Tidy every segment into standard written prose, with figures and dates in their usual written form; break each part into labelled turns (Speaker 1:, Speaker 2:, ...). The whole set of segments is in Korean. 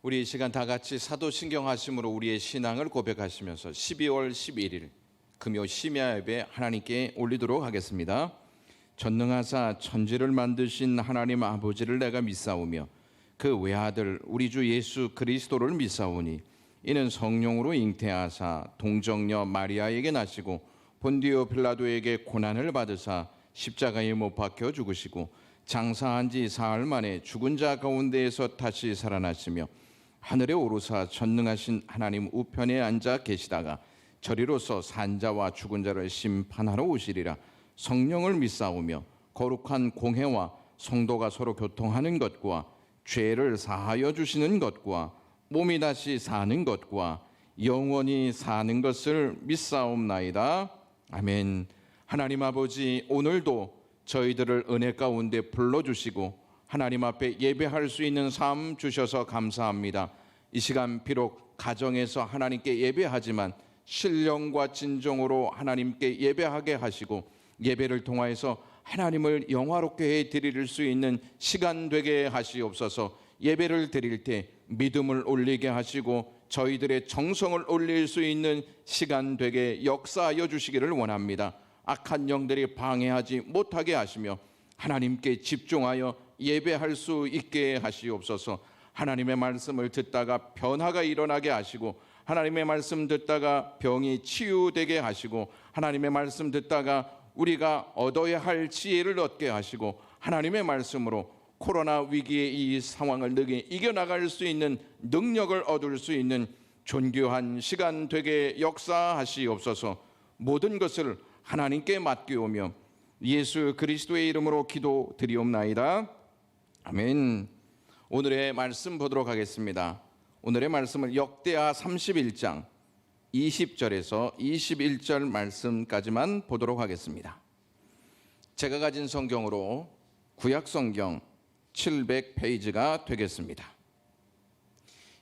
Speaker 1: 우리 이 시간 다 같이 사도신경 하심으로 우리의 신앙을 고백하시면서 12월 11일 금요 심야 예배 하나님께 올리도록 하겠습니다. 전능하사 천지를 만드신 하나님 아버지를 내가 믿사오며 그 외아들 우리 주 예수 그리스도를 믿사오니 이는 성령으로 잉태하사 동정녀 마리아에게 나시고 본디오 빌라도에게 고난을 받으사 십자가에 못 박혀 죽으시고 장사한 지 사흘 만에 죽은 자 가운데에서 다시 살아나시며 하늘에 오르사 전능하신 하나님 우편에 앉아 계시다가 저리로서 산자와 죽은 자를 심판하러 오시리라. 성령을 믿사오며 거룩한 공회와 성도가 서로 교통하는 것과 죄를 사하여 주시는 것과 몸이 다시 사는 것과 영원히 사는 것을 믿사옵나이다. 아멘. 하나님 아버지, 오늘도 저희들을 은혜 가운데 불러주시고 하나님 앞에 예배할 수 있는 삶 주셔서 감사합니다. 이 시간 비록 가정에서 하나님께 예배하지만 신령과 진정으로 하나님께 예배하게 하시고 예배를 통하여서 하나님을 영화롭게 해드릴 수 있는 시간 되게 하시옵소서. 예배를 드릴 때 믿음을 올리게 하시고 저희들의 정성을 올릴 수 있는 시간 되게 역사하여 주시기를 원합니다. 악한 영들이 방해하지 못하게 하시며 하나님께 집중하여 예배할 수 있게 하시옵소서. 하나님의 말씀을 듣다가 변화가 일어나게 하시고 하나님의 말씀 듣다가 병이 치유되게 하시고 하나님의 말씀 듣다가 우리가 얻어야 할 지혜를 얻게 하시고 하나님의 말씀으로 코로나 위기의 이 상황을 능히 이겨나갈 수 있는 능력을 얻을 수 있는 존귀한 시간 되게 역사하시옵소서. 모든 것을 하나님께 맡기오며 예수 그리스도의 이름으로 기도드리옵나이다. 아멘. 오늘의 말씀 보도록 하겠습니다. 오늘의 말씀을 역대하 31장 20절에서 21절 말씀까지만 보도록 하겠습니다. 제가 가진 성경으로 구약 성경 700페이지가 되겠습니다.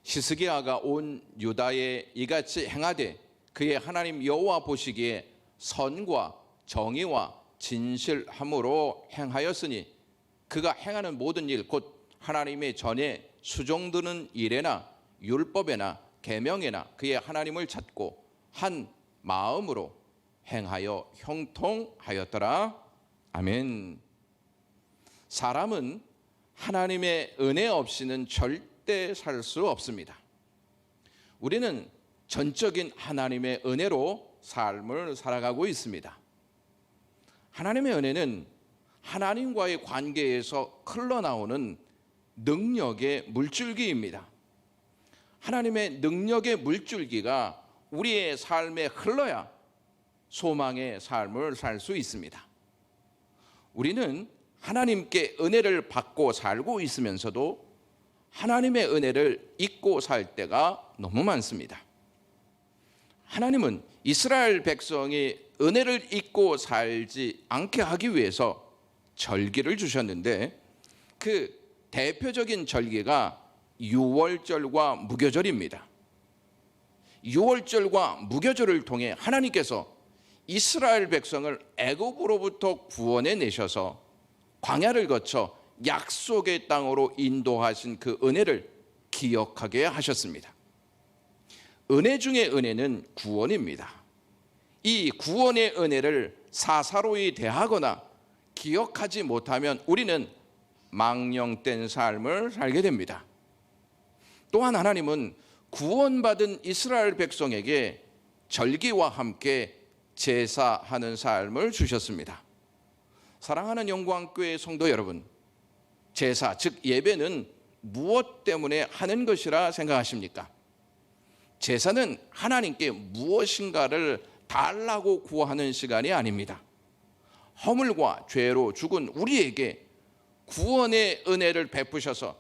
Speaker 1: 히스기야가 온 유다에 이같이 행하되 그의 하나님 여호와 보시기에 선과 정의와 진실함으로 행하였으니 그가 행하는 모든 일 곧 하나님의 전에 수종드는 일에나 율법에나 계명에나 그의 하나님을 찾고 한 마음으로 행하여 형통하였더라. 아멘. 사람은 하나님의 은혜 없이는 절대 살 수 없습니다. 우리는 전적인 하나님의 은혜로 삶을 살아가고 있습니다. 하나님의 은혜는 하나님과의 관계에서 흘러나오는 능력의 물줄기입니다. 하나님의 능력의 물줄기가 우리의 삶에 흘러야 소망의 삶을 살 수 있습니다. 우리는 하나님께 은혜를 받고 살고 있으면서도 하나님의 은혜를 잊고 살 때가 너무 많습니다. 하나님은 이스라엘 백성이 은혜를 잊고 살지 않게 하기 위해서 절기를 주셨는데 그 대표적인 절기가 유월절과 무교절입니다. 유월절과 무교절을 통해 하나님께서 이스라엘 백성을 애굽으로부터 구원해 내셔서 광야를 거쳐 약속의 땅으로 인도하신 그 은혜를 기억하게 하셨습니다. 은혜 중의 은혜는 구원입니다. 이 구원의 은혜를 사사로이 대하거나 기억하지 못하면 우리는 망령된 삶을 살게 됩니다. 또한 하나님은 구원받은 이스라엘 백성에게 절기와 함께 제사하는 삶을 주셨습니다. 사랑하는 영광교회 성도 여러분, 제사 즉 예배는 무엇 때문에 하는 것이라 생각하십니까? 제사는 하나님께 무엇인가를 달라고 구하는 시간이 아닙니다. 허물과 죄로 죽은 우리에게 구원의 은혜를 베푸셔서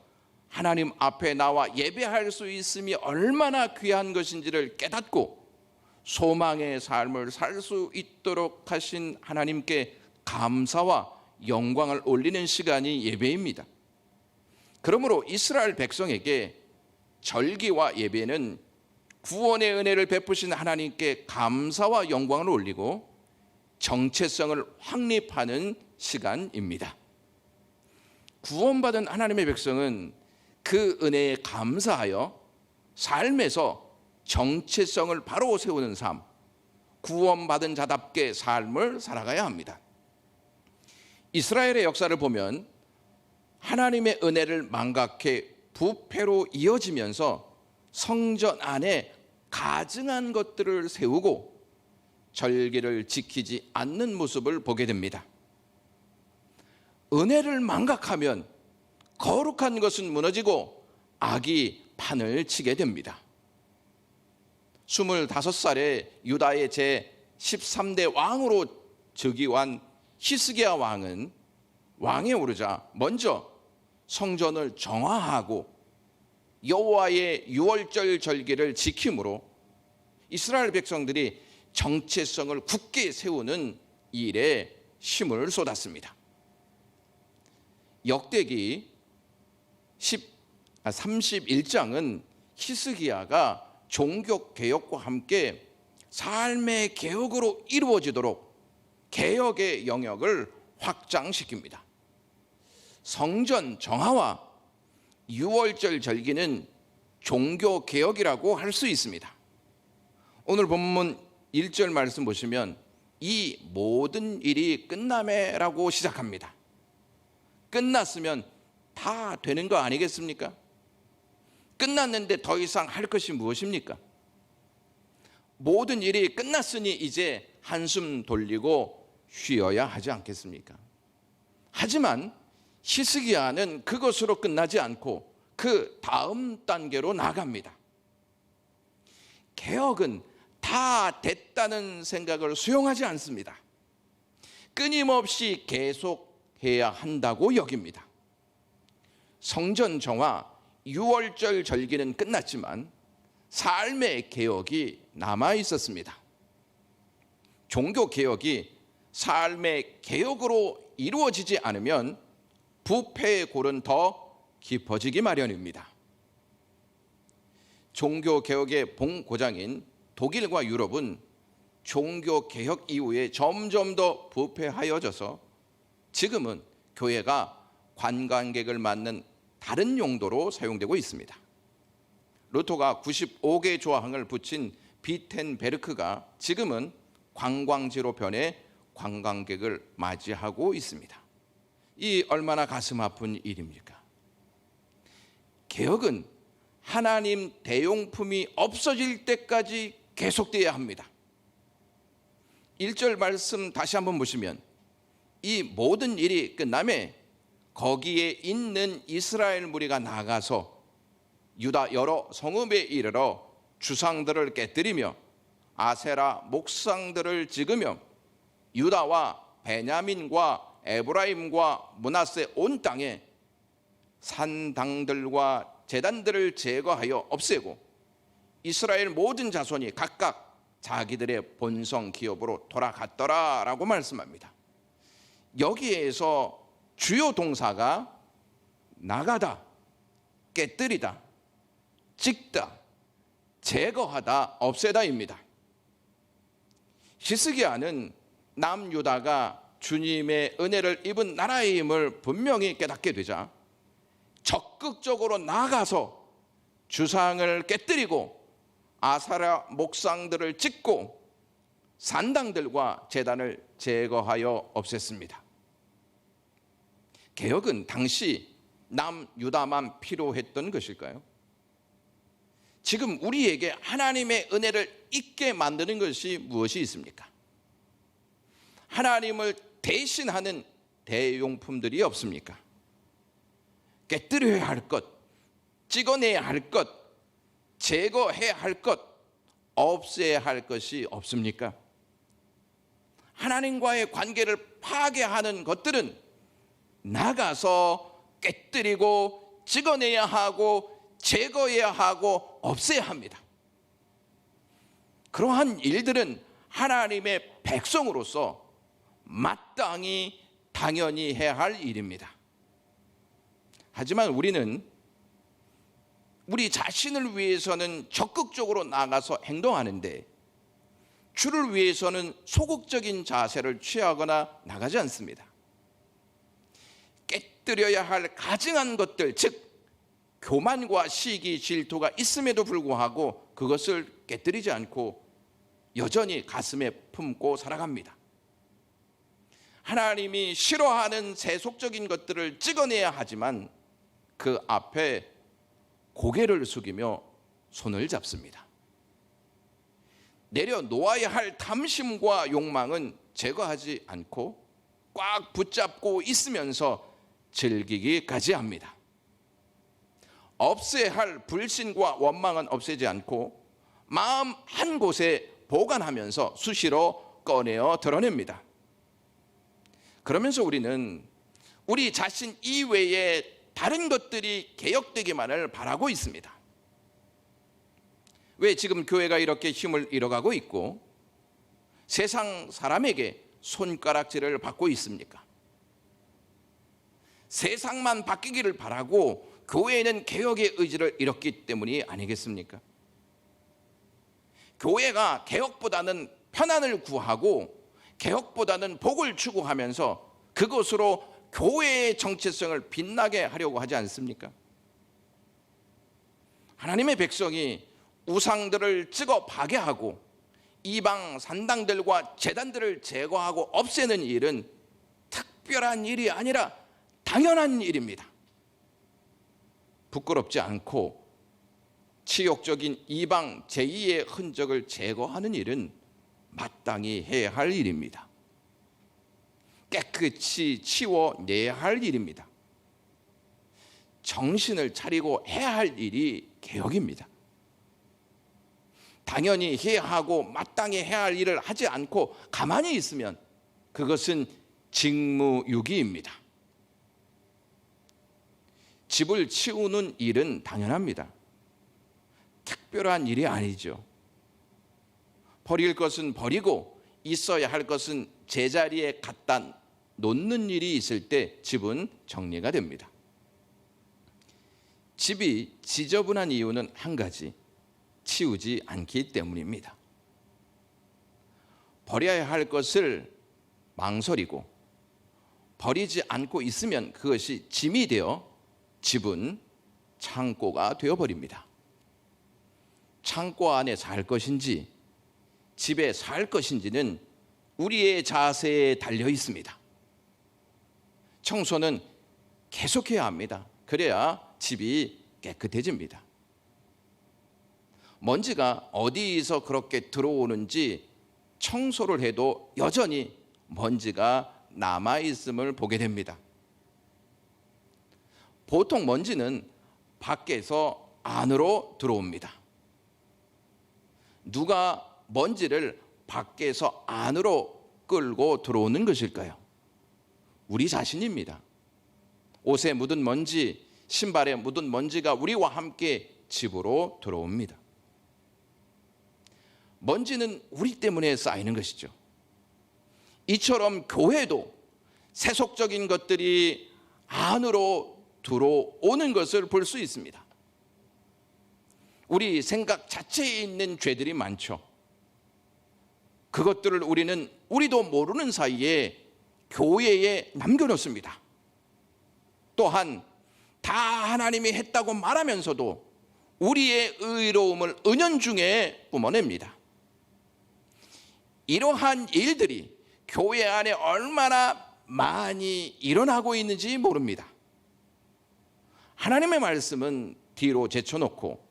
Speaker 1: 하나님 앞에 나와 예배할 수 있음이 얼마나 귀한 것인지를 깨닫고 소망의 삶을 살 수 있도록 하신 하나님께 감사와 영광을 올리는 시간이 예배입니다. 그러므로 이스라엘 백성에게 절기와 예배는 구원의 은혜를 베푸신 하나님께 감사와 영광을 올리고 정체성을 확립하는 시간입니다. 구원받은 하나님의 백성은 그 은혜에 감사하여 삶에서 정체성을 바로 세우는 삶, 구원받은 자답게 삶을 살아가야 합니다. 이스라엘의 역사를 보면 하나님의 은혜를 망각해 부패로 이어지면서 성전 안에 가증한 것들을 세우고 절기를 지키지 않는 모습을 보게 됩니다. 은혜를 망각하면 거룩한 것은 무너지고 악이 판을 치게 됩니다. 25살에 유다의 제 13대 왕으로 즉위한 히스기야 왕은 왕에 오르자 먼저 성전을 정화하고 여호와의 유월절 절기를 지킴으로 이스라엘 백성들이 정체성을 굳게 세우는 일에 힘을 쏟았습니다. 역대기 31장은 히스기야가 종교 개혁과 함께 삶의 개혁으로 이루어지도록 개혁의 영역을 확장시킵니다. 성전 정화와 유월절 절기는 종교 개혁이라고 할 수 있습니다. 오늘 본문 1절 말씀 보시면 이 모든 일이 끝나매라고 시작합니다. 끝났으면 다 되는 거 아니겠습니까? 끝났는데 더 이상 할 것이 무엇입니까? 모든 일이 끝났으니 이제 한숨 돌리고 쉬어야 하지 않겠습니까? 하지만 히스기야는 그것으로 끝나지 않고 그 다음 단계로 나갑니다. 개혁은 다 됐다는 생각을 수용하지 않습니다. 끊임없이 계속해야 한다고 여깁니다. 성전 정화, 유월절 절기는 끝났지만 삶의 개혁이 남아 있었습니다. 종교 개혁이 삶의 개혁으로 이루어지지 않으면 부패의 골은 더 깊어지기 마련입니다. 종교 개혁의 본고장인 독일과 유럽은 종교 개혁 이후에 점점 더 부패하여져서 지금은 교회가 관광객을 맞는 다른 용도로 사용되고 있습니다. 루터가 95개 조항을 붙인 비텐베르크가 지금은 관광지로 변해 관광객을 맞이하고 있습니다. 이 얼마나 가슴 아픈 일입니까? 개혁은 하나님 대용품이 없어질 때까지 계속돼야 합니다. 1절 말씀 다시 한번 보시면 이 모든 일이 끝나매 거기에 있는 이스라엘 무리가 나가서 유다 여러 성읍에 이르러 주상들을 깨뜨리며 아세라 목상들을 찍으며 유다와 베냐민과 에브라임과 므낫세 온 땅에 산당들과 제단들을 제거하여 없애고 이스라엘 모든 자손이 각각 자기들의 본성 기업으로 돌아갔더라라고 말씀합니다. 여기에서 주요 동사가 나가다, 깨뜨리다, 찍다, 제거하다, 없애다입니다. 히스기야는 남유다가 주님의 은혜를 입은 나라임을 분명히 깨닫게 되자 적극적으로 나가서 주상을 깨뜨리고 아사라 목상들을 찍고 산당들과 제단을 제거하여 없앴습니다. 개혁은 당시 남유다만 필요했던 것일까요? 지금 우리에게 하나님의 은혜를 잊게 만드는 것이 무엇이 있습니까? 하나님을 대신하는 대용품들이 없습니까? 깨뜨려야 할 것, 찍어내야 할 것, 제거해야 할 것, 없애야 할 것이 없습니까? 하나님과의 관계를 파괴하는 것들은 나가서 깨뜨리고 찍어내야 하고 제거해야 하고 없애야 합니다. 그러한 일들은 하나님의 백성으로서 마땅히 당연히 해야 할 일입니다. 하지만 우리는 우리 자신을 위해서는 적극적으로 나가서 행동하는데 주를 위해서는 소극적인 자세를 취하거나 나가지 않습니다. 깨뜨려야 할 가증한 것들, 즉 교만과 시기, 질투가 있음에도 불구하고 그것을 깨뜨리지 않고 여전히 가슴에 품고 살아갑니다. 하나님이 싫어하는 세속적인 것들을 찍어내야 하지만 그 앞에 고개를 숙이며 손을 잡습니다. 내려놓아야 할 탐심과 욕망은 제거하지 않고 꽉 붙잡고 있으면서 즐기기까지 합니다. 없애야 할 불신과 원망은 없애지 않고 마음 한 곳에 보관하면서 수시로 꺼내어 드러냅니다. 그러면서 우리는 우리 자신 이외에 다른 것들이 개혁되기만을 바라고 있습니다. 왜 지금 교회가 이렇게 힘을 잃어가고 있고 세상 사람에게 손가락질을 받고 있습니까? 세상만 바뀌기를 바라고 교회는 개혁의 의지를 잃었기 때문이 아니겠습니까? 교회가 개혁보다는 편안을 구하고 개혁보다는 복을 추구하면서 그것으로 교회의 정체성을 빛나게 하려고 하지 않습니까? 하나님의 백성이 우상들을 찍어 파괴하고 이방 산당들과 제단들을 제거하고 없애는 일은 특별한 일이 아니라 당연한 일입니다. 부끄럽지 않고 치욕적인 이방 제2의 흔적을 제거하는 일은 마땅히 해야 할 일입니다. 깨끗이 치워내야 할 일입니다. 정신을 차리고 해야 할 일이 개혁입니다. 당연히 해야 하고 마땅히 해야 할 일을 하지 않고 가만히 있으면 그것은 직무유기입니다. 집을 치우는 일은 당연합니다. 특별한 일이 아니죠. 버릴 것은 버리고 있어야 할 것은 제자리에 갖다 놓는 일이 있을 때 집은 정리가 됩니다. 집이 지저분한 이유는 한 가지, 치우지 않기 때문입니다. 버려야 할 것을 망설이고 버리지 않고 있으면 그것이 짐이 되어 집은 창고가 되어버립니다. 창고 안에 살 것인지 집에 살 것인지는 우리의 자세에 달려 있습니다. 청소는 계속해야 합니다. 그래야 집이 깨끗해집니다. 먼지가 어디서 그렇게 들어오는지 청소를 해도 여전히 먼지가 남아있음을 보게 됩니다. 보통 먼지는 밖에서 안으로 들어옵니다. 누가 먼지를 밖에서 안으로 끌고 들어오는 것일까요? 우리 자신입니다. 옷에 묻은 먼지, 신발에 묻은 먼지가 우리와 함께 집으로 들어옵니다. 먼지는 우리 때문에 쌓이는 것이죠. 이처럼 교회도 세속적인 것들이 안으로 들어오는 것을 볼 수 있습니다. 우리 생각 자체에 있는 죄들이 많죠. 그것들을 우리도 모르는 사이에 교회에 남겨놓습니다. 또한 다 하나님이 했다고 말하면서도 우리의 의로움을 은연중에 뿜어냅니다. 이러한 일들이 교회 안에 얼마나 많이 일어나고 있는지 모릅니다. 하나님의 말씀은 뒤로 제쳐놓고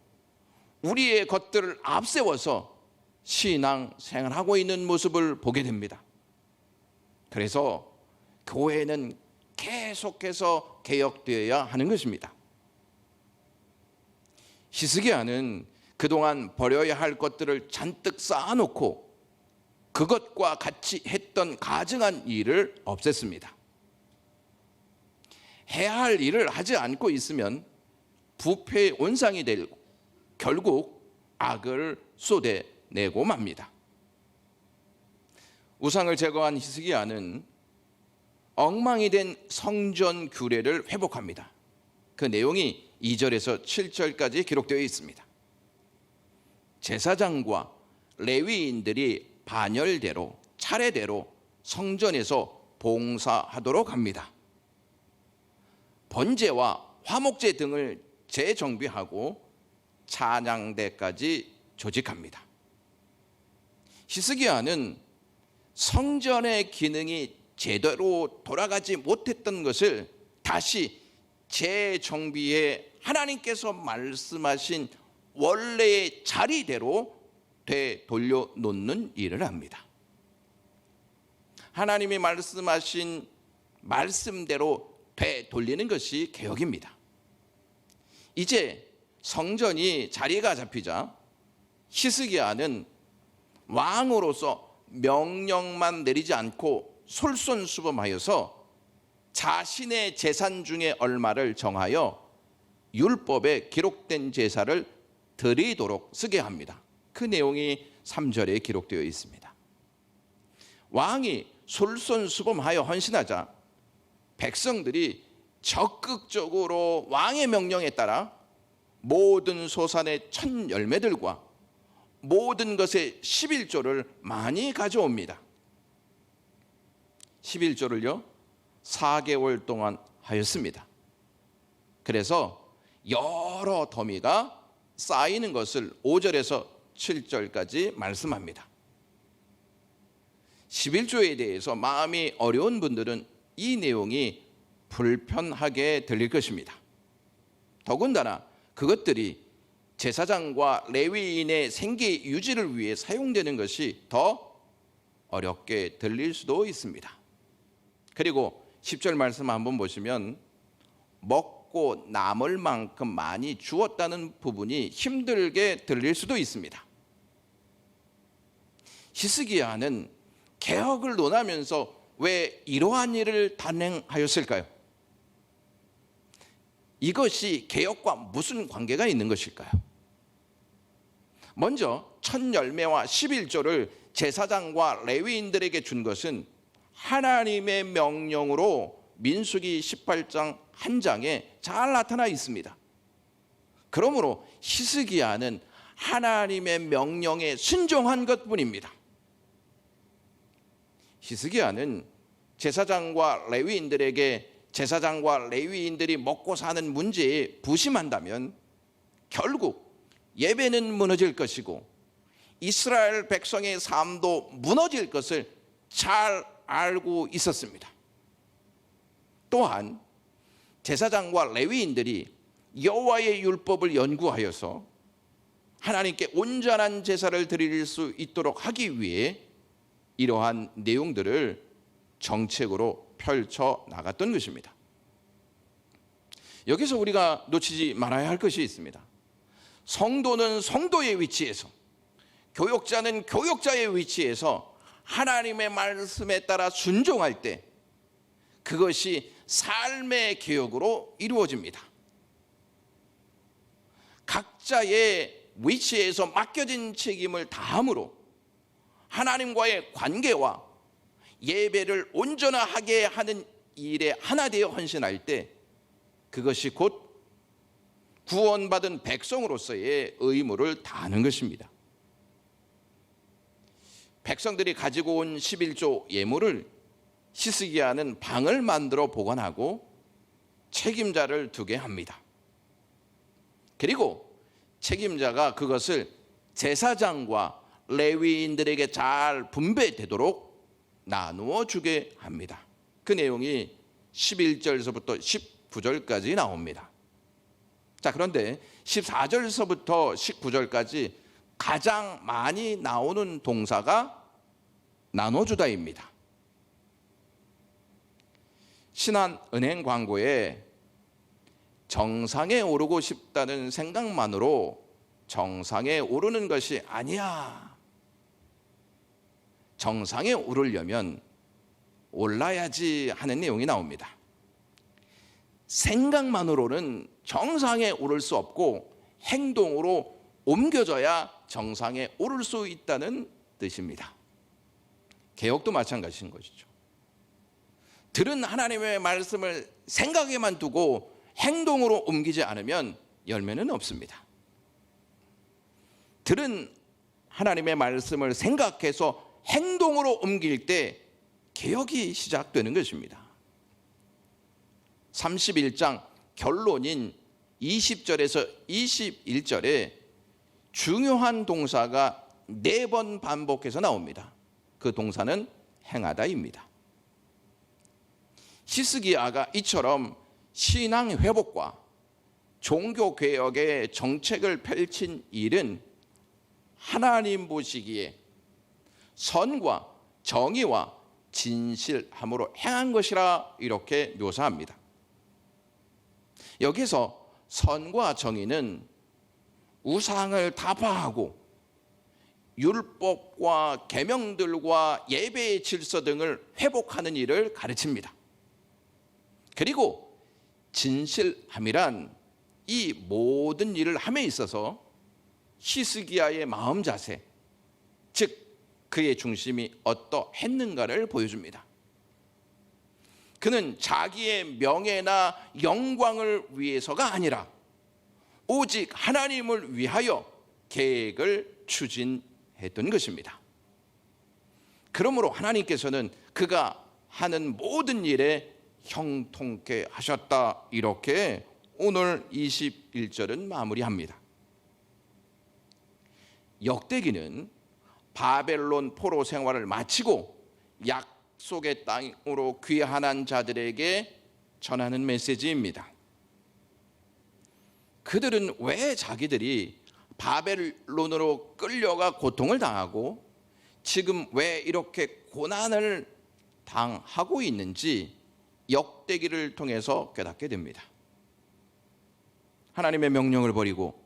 Speaker 1: 우리의 것들을 앞세워서 신앙 생활하고 있는 모습을 보게 됩니다. 그래서 교회는 계속해서 개혁되어야 하는 것입니다. 히스기야는 그동안 버려야 할 것들을 잔뜩 쌓아놓고 그것과 같이 했던 가증한 일을 없앴습니다. 해야 할 일을 하지 않고 있으면 부패의 온상이 되고 결국 악을 쏟아내고 맙니다. 우상을 제거한 히스기야는 엉망이 된 성전 규례를 회복합니다. 그 내용이 2절에서 7절까지 기록되어 있습니다. 제사장과 레위인들이 반열대로 차례대로 성전에서 봉사하도록 합니다. 번제와 화목제 등을 재정비하고 찬양대까지 조직합니다. 히스기야는 성전의 기능이 제대로 돌아가지 못했던 것을 다시 재정비해 하나님께서 말씀하신 원래의 자리대로 되돌려 놓는 일을 합니다. 하나님이 말씀하신 말씀대로 되돌리는 것이 개혁입니다. 이제 성전이 자리가 잡히자 히스기야는 왕으로서 명령만 내리지 않고 솔선수범하여서 자신의 재산 중에 얼마를 정하여 율법에 기록된 제사를 드리도록 쓰게 합니다. 그 내용이 3절에 기록되어 있습니다. 왕이 솔선수범하여 헌신하자 백성들이 적극적으로 왕의 명령에 따라 모든 소산의 첫 열매들과 모든 것의 11조를 많이 가져옵니다. 11조를요 4개월 동안 하였습니다. 그래서 여러 더미가 쌓이는 것을 5절에서 7절까지 말씀합니다. 11조에 대해서 마음이 어려운 분들은 이 내용이 불편하게 들릴 것입니다. 더군다나 그것들이 제사장과 레위인의 생계 유지를 위해 사용되는 것이 더 어렵게 들릴 수도 있습니다. 그리고 10절 말씀 한번 보시면 먹고 남을 만큼 많이 주었다는 부분이 힘들게 들릴 수도 있습니다. 히스기야는 개혁을 논하면서 왜 이러한 일을 단행하였을까요? 이것이 개혁과 무슨 관계가 있는 것일까요? 먼저 첫 열매와 11조를 제사장과 레위인들에게 준 것은 하나님의 명령으로 민수기 18장 한 장에 잘 나타나 있습니다. 그러므로 히스기야는 하나님의 명령에 순종한 것뿐입니다. 히스기야는 제사장과 레위인들이 먹고 사는 문제에 부심한다면 결국 예배는 무너질 것이고 이스라엘 백성의 삶도 무너질 것을 잘 알고 있었습니다. 또한 제사장과 레위인들이 여호와의 율법을 연구하여서 하나님께 온전한 제사를 드릴 수 있도록 하기 위해 이러한 내용들을 정책으로 펼쳐 나갔던 것입니다. 여기서 우리가 놓치지 말아야 할 것이 있습니다. 성도는 성도의 위치에서, 교역자는 교역자의 위치에서 하나님의 말씀에 따라 순종할 때 그것이 삶의 개혁으로 이루어집니다. 각자의 위치에서 맡겨진 책임을 다함으로 하나님과의 관계와 예배를 온전하게 하는 일에 하나 되어 헌신할 때 그것이 곧 구원받은 백성으로서의 의무를 다하는 것입니다. 백성들이 가지고 온 11조 예물을 히스기야는 방을 만들어 보관하고 책임자를 두게 합니다. 그리고 책임자가 그것을 제사장과 레위인들에게 잘 분배되도록 나누어 주게 합니다. 그 내용이 11절서부터 19절까지 나옵니다. 자, 그런데 14절서부터 19절까지 가장 많이 나오는 동사가 나눠주다입니다. 신한은행 광고에 정상에 오르고 싶다는 생각만으로 정상에 오르는 것이 아니야. 정상에 오르려면 올라야지 하는 내용이 나옵니다. 생각만으로는 정상에 오를 수 없고 행동으로 옮겨져야 정상에 오를 수 있다는 뜻입니다. 개혁도 마찬가지인 것이죠. 들은 하나님의 말씀을 생각에만 두고 행동으로 옮기지 않으면 열매는 없습니다. 들은 하나님의 말씀을 생각해서 행동으로 옮길 때 개혁이 시작되는 것입니다. 31장 결론인 20절에서 21절에 중요한 동사가 4번 반복해서 나옵니다. 그 동사는 행하다입니다. 히스기야가 이처럼 신앙 회복과 종교 개혁의 정책을 펼친 일은 하나님 보시기에 선과 정의와 진실함으로 행한 것이라 이렇게 묘사합니다. 여기서 선과 정의는 우상을 타파하고 율법과 계명들과 예배의 질서 등을 회복하는 일을 가르칩니다. 그리고 진실함이란 이 모든 일을 함에 있어서 히스기야의 마음 자세, 즉 그의 중심이 어떠했는가를 보여줍니다. 그는 자기의 명예나 영광을 위해서가 아니라 오직 하나님을 위하여 계획을 추진했던 것입니다. 그러므로 하나님께서는 그가 하는 모든 일에 형통케 하셨다, 이렇게 오늘 21절은 마무리합니다. 역대기는 바벨론 포로 생활을 마치고 약속의 땅으로 귀환한 자들에게 전하는 메시지입니다. 그들은 왜 자기들이 바벨론으로 끌려가 고통을 당하고 지금 왜 이렇게 고난을 당하고 있는지 역대기를 통해서 깨닫게 됩니다. 하나님의 명령을 버리고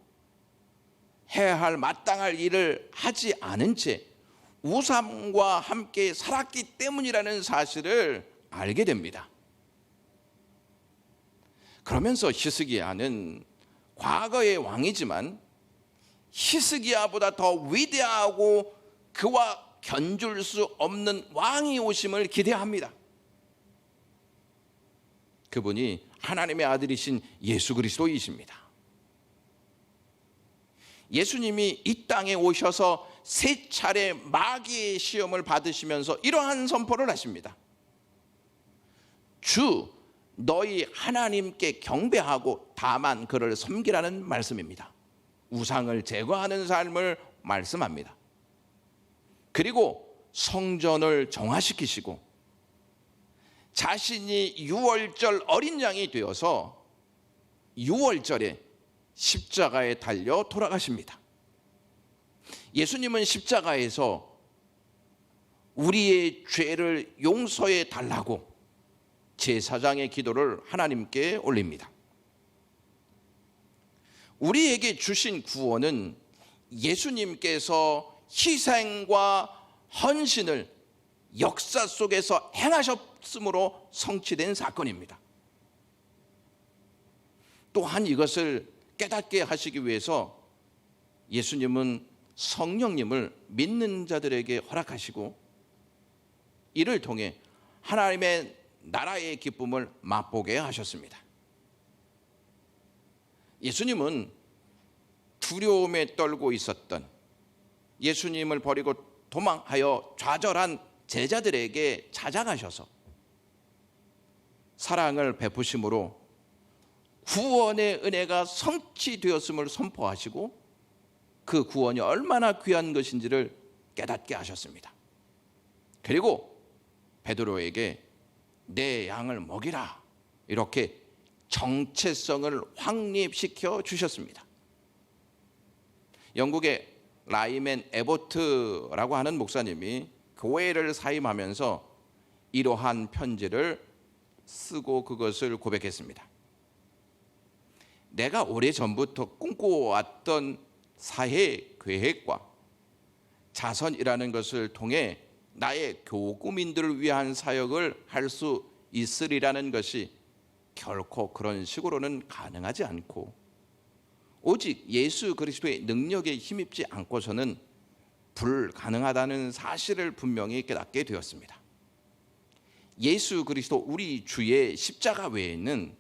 Speaker 1: 해야 할 마땅할 일을 하지 않은 채 우상과 함께 살았기 때문이라는 사실을 알게 됩니다. 그러면서 히스기야는 과거의 왕이지만 히스기야보다 더 위대하고 그와 견줄 수 없는 왕이 오심을 기대합니다. 그분이 하나님의 아들이신 예수 그리스도이십니다. 예수님이 이 땅에 오셔서 3차례 마귀의 시험을 받으시면서 이러한 선포를 하십니다. 주 너희 하나님께 경배하고 다만 그를 섬기라는 말씀입니다. 우상을 제거하는 삶을 말씀합니다. 그리고 성전을 정화시키시고 자신이 유월절 어린 양이 되어서 유월절에 십자가에 달려 돌아가십니다. 예수님은 십자가에서 우리의 죄를 용서해 달라고 제사장의 기도를 하나님께 올립니다. 우리에게 주신 구원은 예수님께서 희생과 헌신을 역사 속에서 행하셨으므로 성취된 사건입니다. 또한 이것을 깨닫게 하시기 위해서 예수님은 성령님을 믿는 자들에게 허락하시고 이를 통해 하나님의 나라의 기쁨을 맛보게 하셨습니다. 예수님은 두려움에 떨고 있었던 예수님을 버리고 도망하여 좌절한 제자들에게 찾아가셔서 사랑을 베푸심으로 구원의 은혜가 성취되었음을 선포하시고 그 구원이 얼마나 귀한 것인지를 깨닫게 하셨습니다. 그리고 베드로에게 내 양을 먹이라, 이렇게 정체성을 확립시켜 주셨습니다. 영국의 라이맨 에보트라고 하는 목사님이 교회를 사임하면서 이러한 편지를 쓰고 그것을 고백했습니다. 내가 오래전부터 꿈꿔왔던 사회 계획과 자선이라는 것을 통해 나의 교구민들을 위한 사역을 할 수 있으리라는 것이 결코 그런 식으로는 가능하지 않고 오직 예수 그리스도의 능력에 힘입지 않고서는 불가능하다는 사실을 분명히 깨닫게 되었습니다. 예수 그리스도 우리 주의 십자가 외에는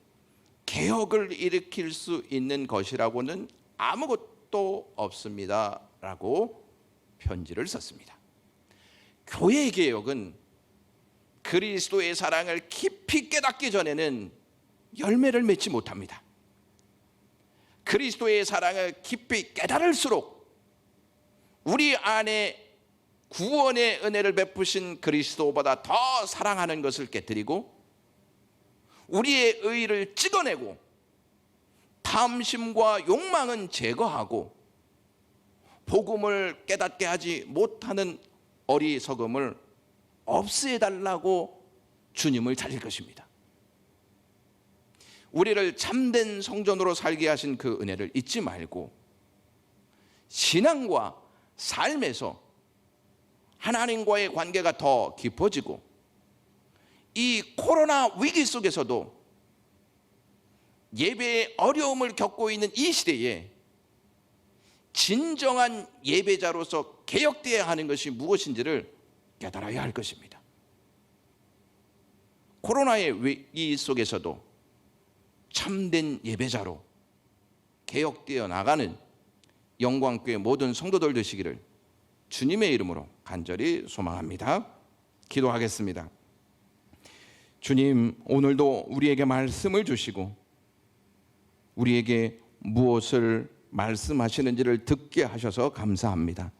Speaker 1: 개혁을 일으킬 수 있는 것이라고는 아무것도 없습니다 라고 편지를 썼습니다. 교회 개혁은 그리스도의 사랑을 깊이 깨닫기 전에는 열매를 맺지 못합니다. 그리스도의 사랑을 깊이 깨달을수록 우리 안에 구원의 은혜를 베푸신 그리스도보다 더 사랑하는 것을 깨뜨리고 우리의 의의를 찍어내고 탐심과 욕망은 제거하고 복음을 깨닫게 하지 못하는 어리석음을 없애달라고 주님을 찾을 것입니다. 우리를 참된 성전으로 살게 하신 그 은혜를 잊지 말고 신앙과 삶에서 하나님과의 관계가 더 깊어지고 이 코로나 위기 속에서도 예배의 어려움을 겪고 있는 이 시대에 진정한 예배자로서 개혁되어야 하는 것이 무엇인지를 깨달아야 할 것입니다. 코로나의 위기 속에서도 참된 예배자로 개혁되어 나가는 영광교회 모든 성도들 되시기를 주님의 이름으로 간절히 소망합니다. 기도하겠습니다. 주님, 오늘도 우리에게 말씀을 주시고 우리에게 무엇을 말씀하시는지를 듣게 하셔서 감사합니다.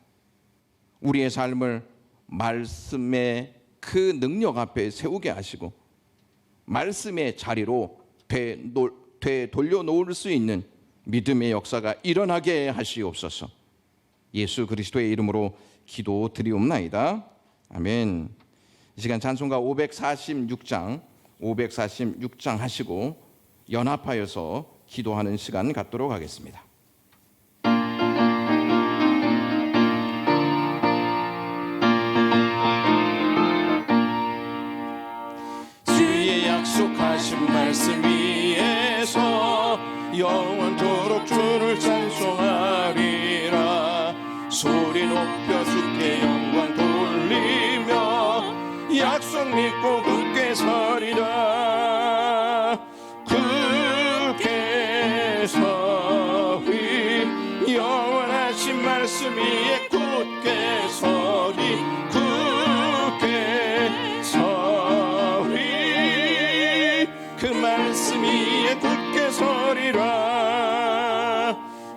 Speaker 1: 우리의 삶을 말씀의 그 능력 앞에 세우게 하시고 말씀의 자리로 되돌려놓을 수 있는 믿음의 역사가 일어나게 하시옵소서. 예수 그리스도의 이름으로 기도드리옵나이다. 아멘. 이 시간 찬송가 546장 하시고 연합하여서 기도하는 시간 갖도록 하겠습니다.
Speaker 2: 주의 약속하신 말씀 위에서 영원토록 주를 찬송하리라. 소리 높여 주께 영광 돌리며 약속 믿고 굳게 서리라. 굳게 서리 영원하신 말씀 위에 굳게 서리. 굳게 서리 그 말씀 위에 굳게 서리라.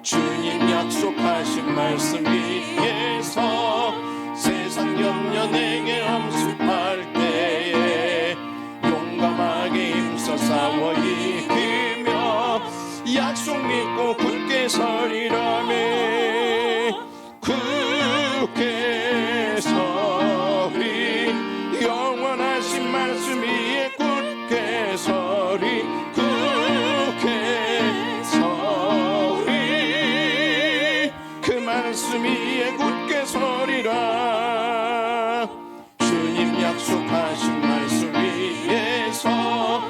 Speaker 2: 주님 약속하신 말씀 위에서 세상 염려 내게 엄습할 때에 용감하게 힘써 싸워 이기며 약속 믿고 굳게 서리라며. 굳게 서리 영원하신 말씀 위에 굳게 서리. 굳게 서리 그 말씀 위에 굳게 서리라. 주님 약속하신 말씀 위에서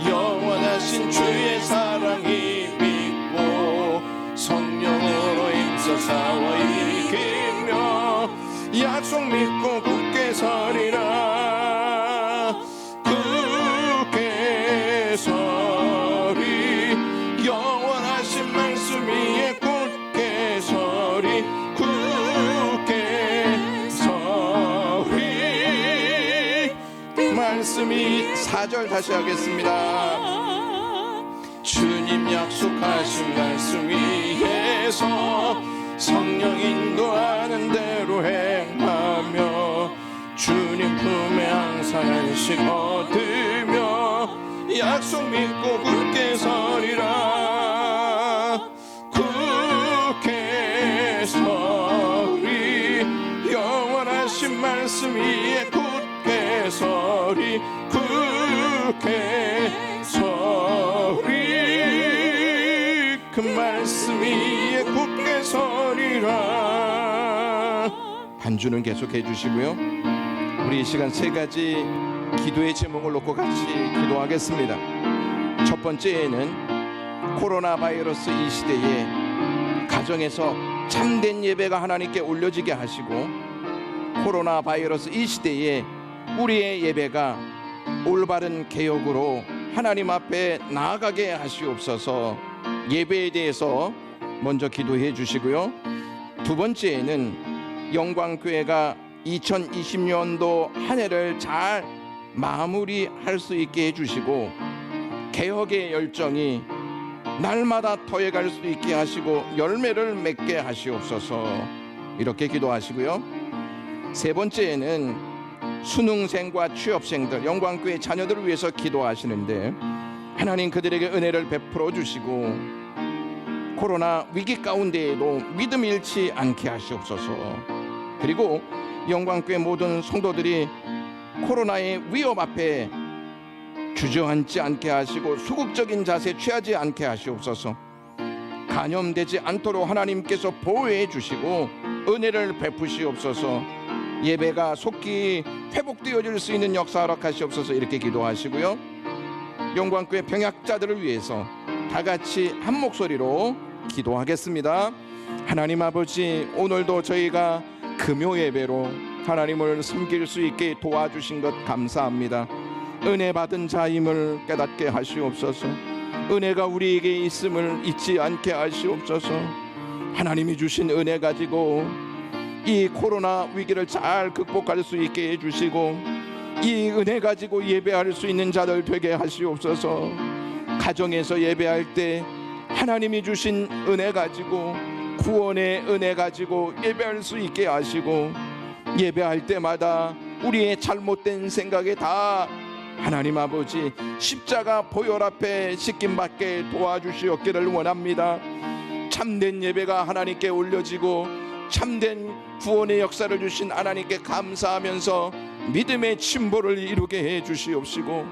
Speaker 2: 영원하신 주의 사랑이 믿고 성령으로 힘써 싸워 이기며 약속 믿고 굳게 서리라. 굳게 서리 영원하신 말씀 위에 굳게 서리. 굳게 서리 말씀이
Speaker 1: 4절 다시 하겠습니다.
Speaker 2: 주님 약속하신 말씀 위에서 성령 인도하는 대로 행하며 주님 품에 항상 안식 얻으며 약속 믿고 굳게 서리라. 굳게 서리 영원하신 말씀 위에 굳게 서리. 굳게 서리 그 말씀 위에 굳게 서리라.
Speaker 1: 반주는 계속해 주시고요. 우리 이 시간 세 가지 기도의 제목을 놓고 같이 기도하겠습니다. 첫 번째는 코로나 바이러스 이 시대에 가정에서 참된 예배가 하나님께 올려지게 하시고 코로나 바이러스 이 시대에 우리의 예배가 올바른 개혁으로 하나님 앞에 나아가게 하시옵소서. 예배에 대해서 먼저 기도해 주시고요. 두 번째는 영광교회가 2020년도 한 해를 잘 마무리할 수 있게 해주시고 개혁의 열정이 날마다 터해갈 수 있게 하시고 열매를 맺게 하시옵소서. 이렇게 기도하시고요. 세 번째에는 수능생과 취업생들, 영광교회 자녀들을 위해서 기도하시는데, 하나님 그들에게 은혜를 베풀어 주시고 코로나 위기 가운데에도 믿음 잃지 않게 하시옵소서. 그리고 영광교회 모든 성도들이 코로나의 위험 앞에 주저앉지 않게 하시고 소극적인 자세 취하지 않게 하시옵소서. 감염되지 않도록 하나님께서 보호해 주시고 은혜를 베푸시옵소서. 예배가 속히 회복되어질 수 있는 역사 허락하시옵소서. 이렇게 기도하시고요. 영광교회 병약자들을 위해서 다 같이 한 목소리로 기도하겠습니다. 하나님 아버지, 오늘도 저희가 금요 예배로 하나님을 섬길 수 있게 도와주신 것 감사합니다. 은혜 받은 자임을 깨닫게 하시옵소서. 은혜가 우리에게 있음을 잊지 않게 하시옵소서. 하나님이 주신 은혜 가지고 이 코로나 위기를 잘 극복할 수 있게 해주시고, 이 은혜 가지고 예배할 수 있는 자들 되게 하시옵소서. 가정에서 예배할 때 하나님이 주신 은혜 가지고, 구원의 은혜 가지고 예배할 수 있게 하시고, 예배할 때마다 우리의 잘못된 생각에 다 하나님 아버지 십자가 보혈 앞에 씻김받게 도와주시옵기를 원합니다. 참된 예배가 하나님께 올려지고 참된 구원의 역사를 주신 하나님께 감사하면서 믿음의 침보를 이루게 해 주시옵시고,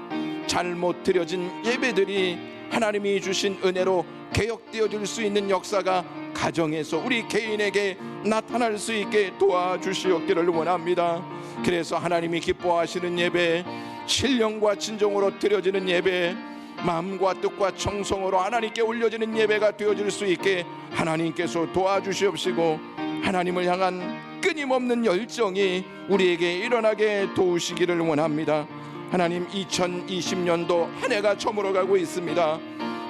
Speaker 1: 잘못 드려진 예배들이 하나님이 주신 은혜로 개혁되어질 수 있는 역사가 가정에서 우리 개인에게 나타날 수 있게 도와주시옵기를 원합니다. 그래서 하나님이 기뻐하시는 예배, 신령과 진정으로 드려지는 예배, 마음과 뜻과 정성으로 하나님께 올려지는 예배가 되어질 수 있게 하나님께서 도와주시옵시고, 하나님을 향한 끊임없는 열정이 우리에게 일어나게 도우시기를 원합니다. 하나님, 2020년도 한 해가 저물어가고 있습니다.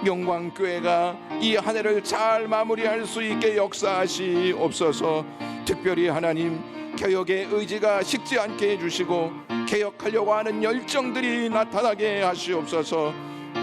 Speaker 1: 영광교회가 이 한 해를 잘 마무리할 수 있게 역사하시옵소서. 특별히 하나님, 개혁의 의지가 식지 않게 해주시고 개혁하려고 하는 열정들이 나타나게 하시옵소서.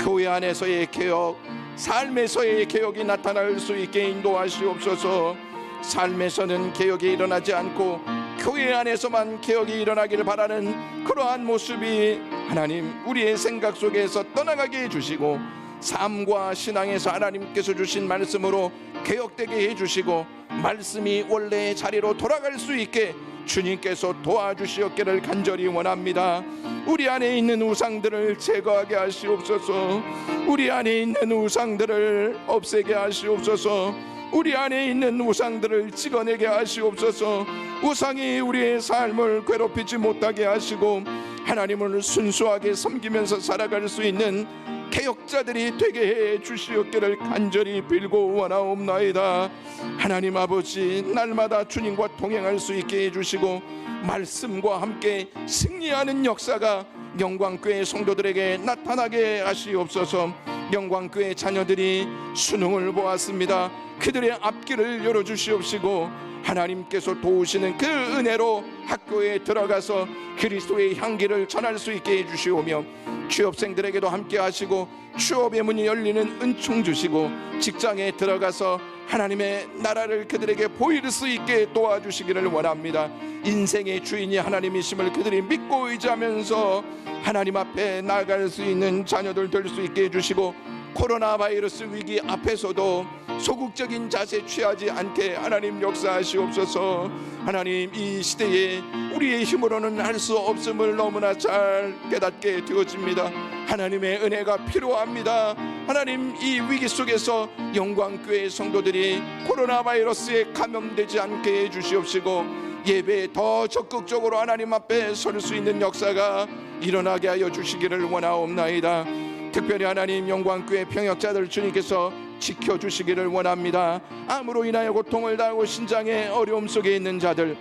Speaker 1: 교회 안에서의 개혁, 삶에서의 개혁이 나타날 수 있게 인도하시옵소서. 삶에서는 개혁이 일어나지 않고 교회 안에서만 개혁이 일어나기를 바라는 그러한 모습이 하나님 우리의 생각 속에서 떠나가게 해주시고, 삶과 신앙에서 하나님께서 주신 말씀으로 개혁되게 해주시고, 말씀이 원래의 자리로 돌아갈 수 있게 주님께서 도와주시옵기를 간절히 원합니다. 우리 안에 있는 우상들을 제거하게 하시옵소서. 우리 안에 있는 우상들을 없애게 하시옵소서. 우리 안에 있는 우상들을 찍어내게 하시옵소서. 우상이 우리의 삶을 괴롭히지 못하게 하시고 하나님을 순수하게 섬기면서 살아갈 수 있는 개혁자들이 되게 해 주시옵기를 간절히 빌고 원하옵나이다. 하나님 아버지, 날마다 주님과 동행할 수 있게 해주시고 말씀과 함께 승리하는 역사가 영광교회 성도들에게 나타나게 하시옵소서. 영광교회 자녀들이 수능을 보았습니다. 그들의 앞길을 열어주시옵시고 하나님께서 도우시는 그 은혜로 학교에 들어가서 그리스도의 향기를 전할 수 있게 해주시오며, 취업생들에게도 함께 하시고 취업의 문이 열리는 은총 주시고, 직장에 들어가서 하나님의 나라를 그들에게 보일 수 있게 도와주시기를 원합니다. 인생의 주인이 하나님이심을 그들이 믿고 의지하면서 하나님 앞에 나아갈 수 있는 자녀들 될 수 있게 해주시고, 코로나 바이러스 위기 앞에서도 소극적인 자세 취하지 않게 하나님 역사하시옵소서. 하나님, 이 시대에 우리의 힘으로는 할 수 없음을 너무나 잘 깨닫게 되어집니다. 하나님의 은혜가 필요합니다. 하나님, 이 위기 속에서 영광교회 성도들이 코로나 바이러스에 감염되지 않게 해주시옵시고, 예배에 더 적극적으로 하나님 앞에 설 수 있는 역사가 일어나게 하여 주시기를 원하옵나이다. 특별히 하나님, 영광교회 병역자들 주님께서 지켜주시기를 원합니다. 암으로 인하여 고통을 당하고 신장의 어려움 속에 있는 자들,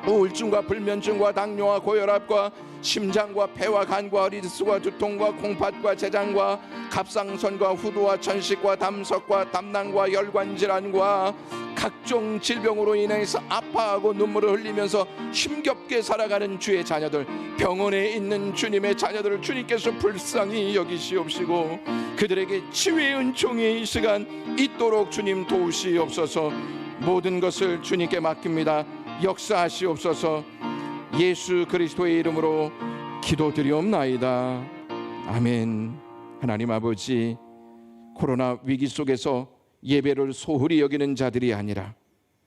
Speaker 1: 우울증과 불면증과 당뇨와 고혈압과 심장과 폐와 간과 어리스와 두통과 콩팥과 제장과 갑상선과 후두와 천식과 담석과 담낭과 혈관 질환과 각종 질병으로 인해서 아파하고 눈물을 흘리면서 힘겹게 살아가는 주의 자녀들, 병원에 있는 주님의 자녀들을 주님께서 불쌍히 여기시옵시고 그들에게 치유의 은총이 이 시간 있도록 주님 도우시옵소서. 모든 것을 주님께 맡깁니다. 역사하시옵소서. 예수 그리스도의 이름으로 기도드리옵나이다. 아멘. 하나님 아버지, 코로나 위기 속에서 예배를 소홀히 여기는 자들이 아니라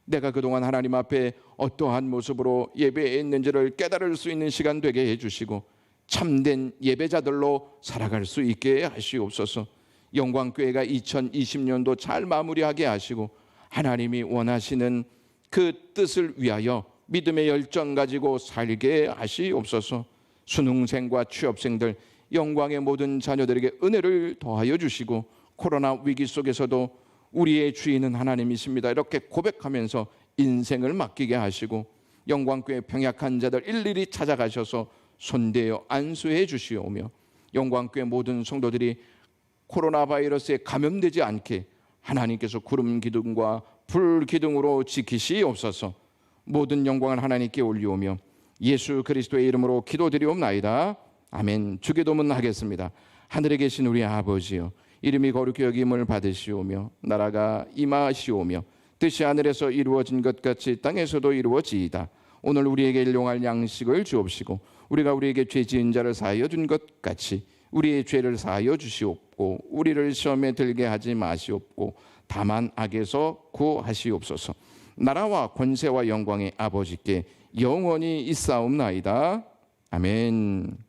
Speaker 1: 내가 그동안 하나님 앞에 어떠한 모습으로 예배했는지를 깨달을 수 있는 시간 되게 해주시고 참된 예배자들로 살아갈 수 있게 하시옵소서. 영광교회가 2020년도 잘 마무리하게 하시고 하나님이 원하시는 그 뜻을 위하여 믿음의 열정 가지고 살게 하시옵소서. 수능생과 취업생들, 영광의 모든 자녀들에게 은혜를 더하여 주시고 코로나 위기 속에서도 우리의 주인은 하나님이십니다 이렇게 고백하면서 인생을 맡기게 하시고 영광교회 병약한 자들 일일이 찾아가셔서 손대어 안수해 주시오며 영광교회 모든 성도들이 코로나 바이러스에 감염되지 않게 하나님께서 구름 기둥과 불 기둥으로 지키시옵소서. 모든 영광을 하나님께 올리오며 예수 그리스도의 이름으로 기도드리옵나이다. 아멘. 주기도문 하겠습니다. 하늘에 계신 우리 아버지여, 이름이 거룩히 여김을 받으시오며 나라가 임하시오며 뜻이 하늘에서 이루어진 것 같이 땅에서도 이루어지이다. 오늘 우리에게 일용할 양식을 주옵시고 우리가 우리에게 죄 지은 자를 사하여 준 것 같이 우리의 죄를 사하여 주시옵고 우리를 시험에 들게 하지 마시옵고 다만 악에서 구하시옵소서. 나라와 권세와 영광의 아버지께 영원히 있사옵나이다. 아멘.